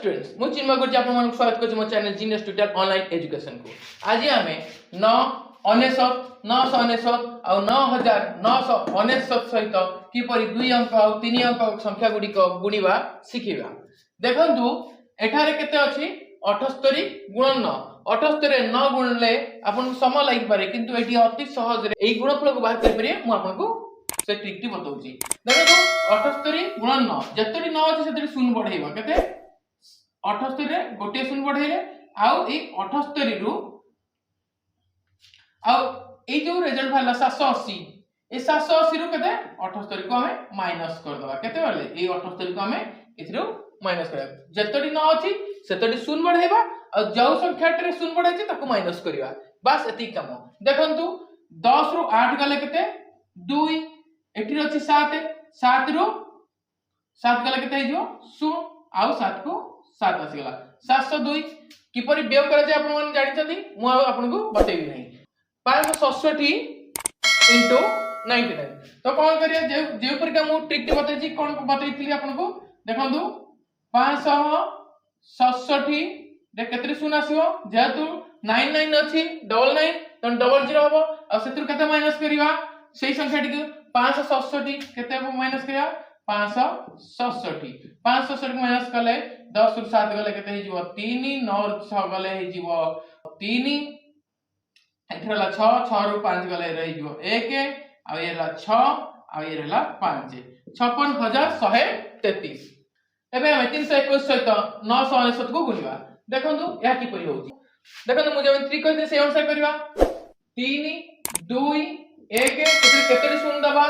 Students मु चिन्मय गुरुजी आपन मन स्वागत करछि मो channel genius tutor online education को। आज हमें 999 और 9999 सहित किपरि 2 अंक और 3 अंक संख्या गुडी को गुणिबा सिखिबा। देखंतु एठारे केते अछि 78 गुणन 9 78 रे 9 गुणले आपन समय लागि पारे किंतु एटी अति सहज रे एई गुणफल को बाहर करि पारे। मु आपन को से ट्रिक बताऊची। देखो 78 गुणन 9 जतरी 9 अछि सेतरी शून्य बढ़ेबा केते 78 रे गोटे शून्य बढ़ेले आउ ए 78 रु आउ ए जो रिजल्ट भाला 780 ए 780 रु केते 78 को हमें माइनस कर दबा केते वाले ए 78 को हमें इथरो माइनस करबा जतरी 9 अछि सेतरी शून्य बढ़ेबा और जो संख्या रे शून्य बढ़ै छै ताको माइनस करबा बस एती काम। देखंतु 10 रु 8 गले केते 2 एठी अछि 7 7 रु 7 गले केते हिजो 0 आउ 7 को 7 आसी गला 702 किपरि व्यय करा जाय आपन मन जानि छथि मु आपन को बतेबी नै 567 into 99 तो कोन करिया जे ऊपर का मु ट्रिक बतै छी कोन बतैथिली आपन को देखंतु 567 रे केतरी शून्य आसीबो जेतु 99 अछि 99 तो 00 हबो आ सेतु केते माइनस करिवा सेही संख्या टी 567 केते माइनस करिया 567 567 को माइनस कले 10 रु 7 गले केते हिजो 3 9 रु 6 गले हिजो 3 एथरला 6 6 रु 5 गले रहिजो 1 आ येला 6 आ येला 5 56133 एबे हम 321 सहित 999 को गुणिबा। देखंतु या की परि होउची देखंतु मु जेम 3 कहते से अनुसार करबा 3 2 1 केते शून्य दबा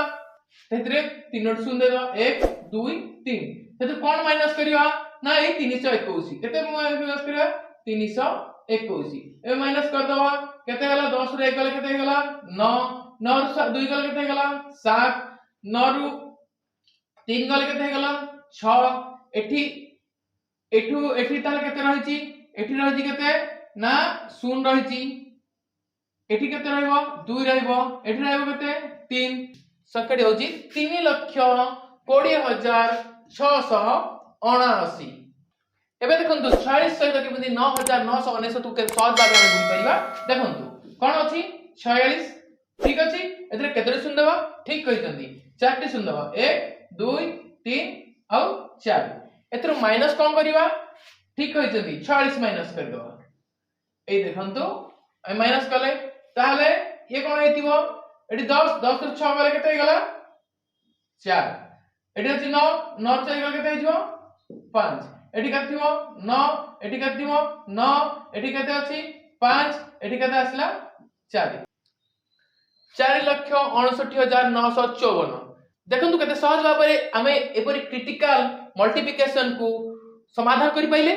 तेतरे 3 शून्य देबा 1 2 3 तेतु कोन माइनस करिवा ना ए 321 केते माइनस करिवा 321 ए माइनस कर दबा केते गला 10 रे 1 गले केते गला 9 9 रु 2 गले केते गला 7 9 रु 3 गले केते गला 6 एठी ताले केते रहिची एठी रहिची केते ना 0 रहिची एठी केते रहइबो 2 रहइबो एठी रहइबो केते 3 संख्याटी होची 3,40,679 एबे देखंतु 46 सहित केमति 9,999 के 100 भाग में गुणी परिबा। देखंतु कोन अछि 46 ठीक अछि एतरे केते शून्य देबा ठीक कहितंती 4 टी शून्य देबा 1 2 3 और 4 एतरे माइनस कोन करिबा ठीक कहितंती 46 माइनस कर देबा ए देखंतु ए माइनस कले ताले ये कोन हेतिबो एटी 10 10 रु 6 गले केते गला 4 एटी अछि 9 9 4 गले केते हिजो 5 एटी कथिबो 9 एटी कथिबो 9 एटी केते अछि 5 एटी केते आसला 4 4,69,954 देखंतु केते सहज भाबरे हमें एपरि क्रिटिकल मल्टीप्लिकेशन को समाधान करि पाइले।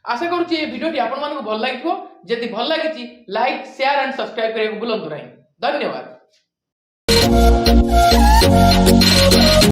आशा करू जे वीडियोटी आपन मानको भल लागिथो जदि भल लागिछि लाइक शेयर एंड सब्सक्राइब करे को भूलंतु नहीं। धन्यवाद।